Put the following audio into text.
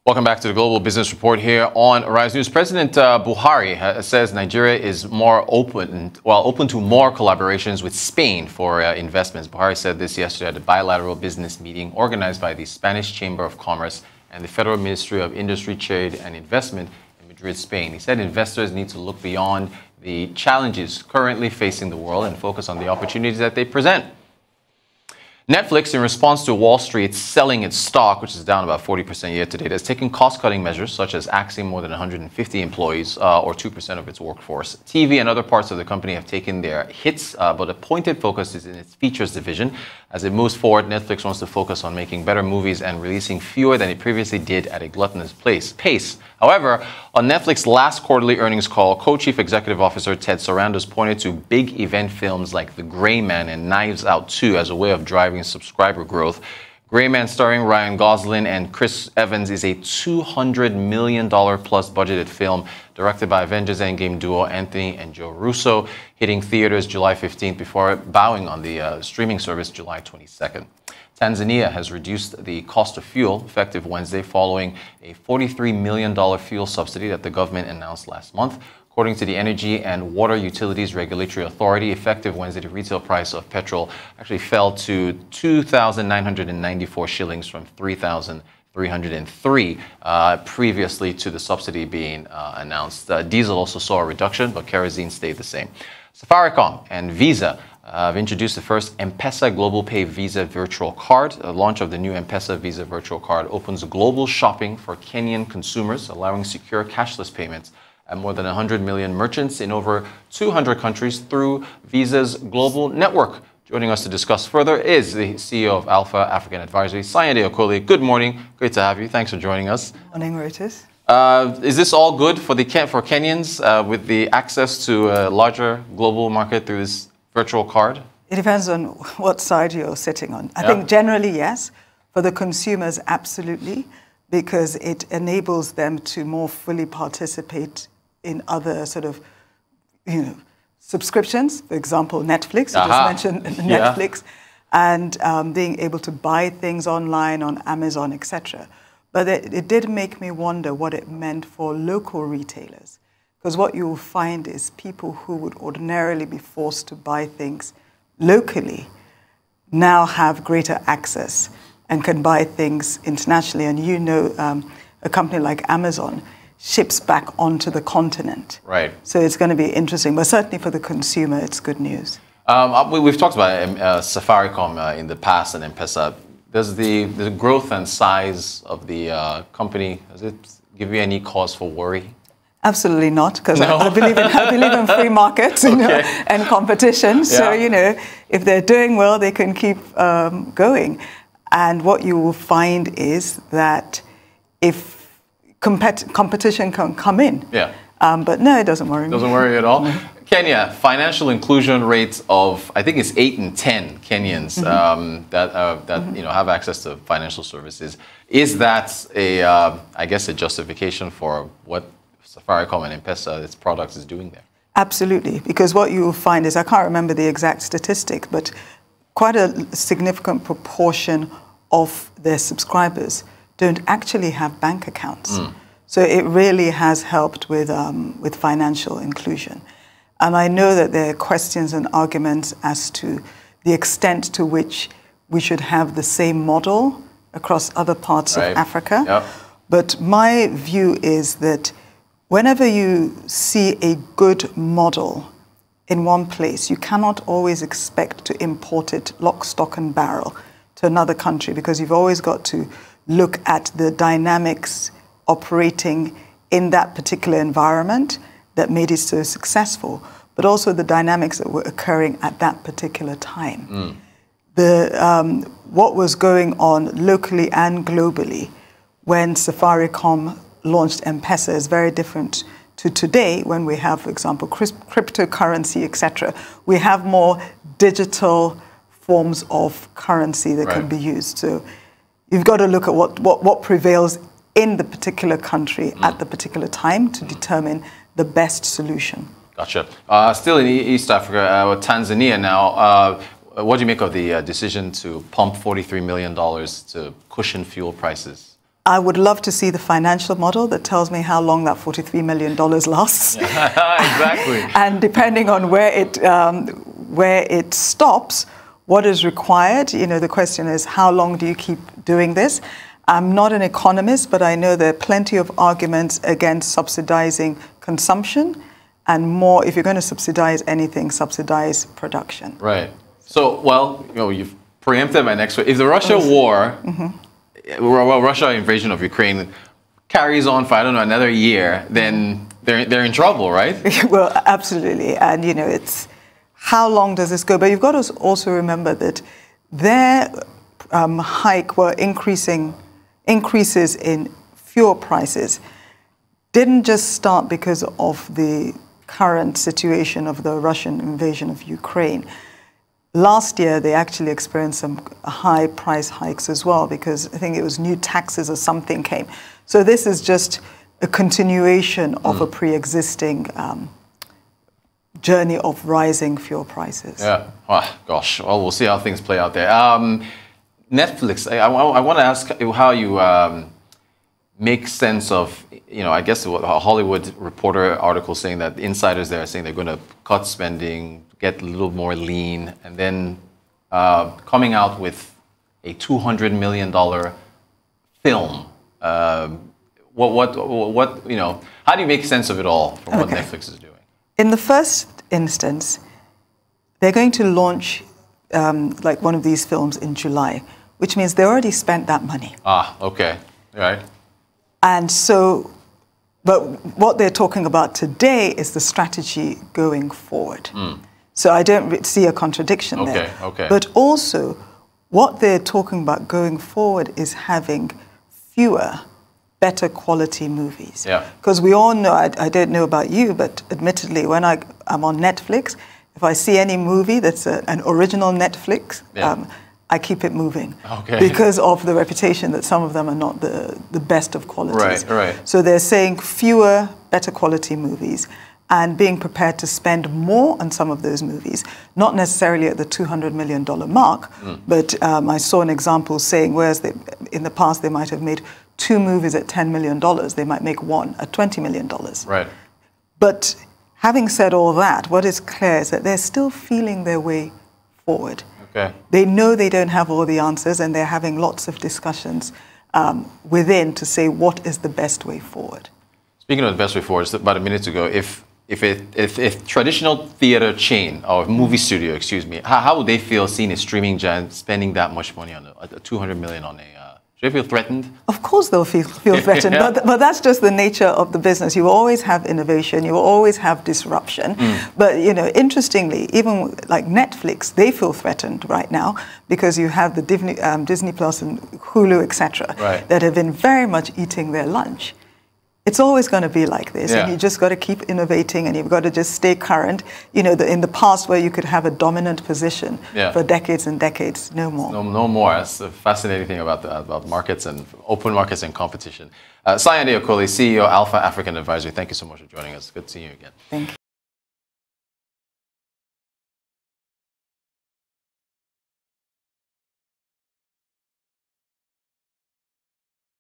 Welcome back to the Global Business Report here on Arise News. President Buhari says Nigeria is more open to more collaborations with Spain for investments. Buhari said this yesterday at a bilateral business meeting organized by the Spanish Chamber of Commerce and the Federal Ministry of Industry, Trade and Investment in Madrid, Spain. He said investors need to look beyond the challenges currently facing the world and focus on the opportunities that they present. Netflix, in response to Wall Street selling its stock, which is down about 40% year to date, has taken cost-cutting measures such as axing more than 150 employees or 2% of its workforce. TV and other parts of the company have taken their hits, but a pointed focus is in its features division. As it moves forward, Netflix wants to focus on making better movies and releasing fewer than it previously did at a gluttonous pace. However, on Netflix's last quarterly earnings call, co-chief executive officer Ted Sarandos pointed to big event films like The Gray Man and Knives Out 2 as a way of driving subscriber growth. Gray Man, starring Ryan Gosling and Chris Evans, is a $200 million plus budgeted film directed by Avengers Endgame duo Anthony and Joe Russo, hitting theaters July 15th before bowing on the streaming service July 22nd. Tanzania has reduced the cost of fuel effective Wednesday following a $43 million fuel subsidy that the government announced last month. According to the Energy and Water Utilities Regulatory Authority, effective Wednesday, the retail price of petrol actually fell to 2,994 shillings from 3,303 previously to the subsidy being announced. Diesel also saw a reduction, but kerosene stayed the same. Safaricom and Visa have introduced the first M-Pesa Global Pay Visa Virtual Card. The launch of the new M-Pesa Visa Virtual Card opens global shopping for Kenyan consumers, allowing secure cashless payments at more than 100 million merchants in over 200 countries through Visa's global network. Joining us to discuss further is the CEO of Alpha African Advisory, Sanyade Okoli. Good morning. Great to have you. Thanks for joining us. Morning, Reuters. Is this all good for Kenyans with the access to a larger global market through this virtual card? It depends on what side you're sitting on. I think generally, yes. For the consumers, absolutely, because it enables them to more fully participate in other sort of, subscriptions. For example, Netflix. You just mentioned Netflix, and being able to buy things online on Amazon, etc. But it did make me wonder what it meant for local retailers. Because what you will find is people who would ordinarily be forced to buy things locally now have greater access and can buy things internationally. And a company like Amazon ships back onto the continent. Right. So it's going to be interesting. But certainly for the consumer, it's good news. We've talked about Safaricom in the past and M-Pesa. Does the growth and size of the company, does it give you any cause for worry? Absolutely not, because I believe in free markets and competition. So, if they're doing well, they can keep going. And what you will find is that if competition can come in. But no, it doesn't worry me. Doesn't worry at all? No. Kenya, financial inclusion rates of, I think it's 8 in 10 Kenyans that have access to financial services. Is that I guess, a justification for what Safaricom and M-Pesa, its products, is doing there? Absolutely, because what you will find is, I can't remember the exact statistic, but quite a significant proportion of their subscribers don't actually have bank accounts. So it really has helped with financial inclusion. And I know that there are questions and arguments as to the extent to which we should have the same model across other parts of Africa. But my view is that whenever you see a good model in one place, you cannot always expect to import it lock, stock, and barrel to another country, because you've always got to look at the dynamics operating in that particular environment that made it so successful, but also the dynamics that were occurring at that particular time. What was going on locally and globally when Safaricom launched M-Pesa is very different to today, when we have, for example, cryptocurrency, etc. We have more digital forms of currency that can be used. So you've got to look at what prevails in the particular country at the particular time to determine the best solution. Gotcha. Still in East Africa, Tanzania now, what do you make of the decision to pump $43 million to cushion fuel prices? I would love to see the financial model that tells me how long that $43 million lasts. Exactly. And depending on where it stops, what is required. You know, the question is, how long do you keep doing this? I'm not an economist, but I know there are plenty of arguments against subsidizing consumption, and more, if you're going to subsidize anything, subsidize production. Right. So, well, you know, you've preempted my next one. If the Russia war, well, Russia invasion of Ukraine carries on for, I don't know, another year, then they're in trouble, right? Well, absolutely. And, you know, it's how long does this go? But you've got to also remember that their hike were increases in fuel prices didn't just start because of the current situation of the Russian invasion of Ukraine. Last year, they actually experienced some high price hikes as well, because I think it was new taxes or something came. So this is just a continuation of a pre-existing journey of rising fuel prices. Yeah. Oh, gosh. Well, we'll see how things play out there. Netflix, I want to ask how you make sense of, you know, I guess a Hollywood Reporter article saying that insiders there are saying they're going to cut spending, get a little more lean, and then coming out with a $200 million film. What you know? How do you make sense of it all from what Netflix is doing? In the first instance, they're going to launch like one of these films in July, which means they already spent that money. Ah, okay, right. And so, but what they're talking about today is the strategy going forward. So I don't see a contradiction there. Okay. But also, what they're talking about going forward is having fewer, better quality movies. Yeah. Because we all know, I don't know about you, but admittedly, when I'm on Netflix, if I see any movie that's an original Netflix, I keep it moving. Okay. Because of the reputation that some of them are not the best of qualities. Right. So they're saying fewer, better quality movies, and being prepared to spend more on some of those movies, not necessarily at the $200 million mark, but I saw an example saying, whereas in the past they might have made 2 movies at $10 million, they might make 1 at $20 million. Right. But having said all that, what is clear is that they're still feeling their way forward. Okay. They know they don't have all the answers, and they're having lots of discussions within to say what is the best way forward. Speaking of the best way forward, just about a minute ago, if traditional theater chain or movie studio, excuse me, how would they feel seeing a streaming giant spending that much money on a $200 million on a? Do they feel threatened? Of course they'll feel threatened, but that's just the nature of the business. You will always have innovation, you will always have disruption. But, you know, interestingly, even like Netflix, they feel threatened right now because you have the Disney Plus and Hulu, etc., that have been very much eating their lunch. It's always going to be like this, and you just got to keep innovating, and you've got to just stay current. You know, in the past where you could have a dominant position for decades and decades, no more. No more. That's the fascinating thing about markets and open markets and competition. Sanyade Okoli, CEO, Alpha African Advisory. Thank you so much for joining us. Good seeing you again. Thank you.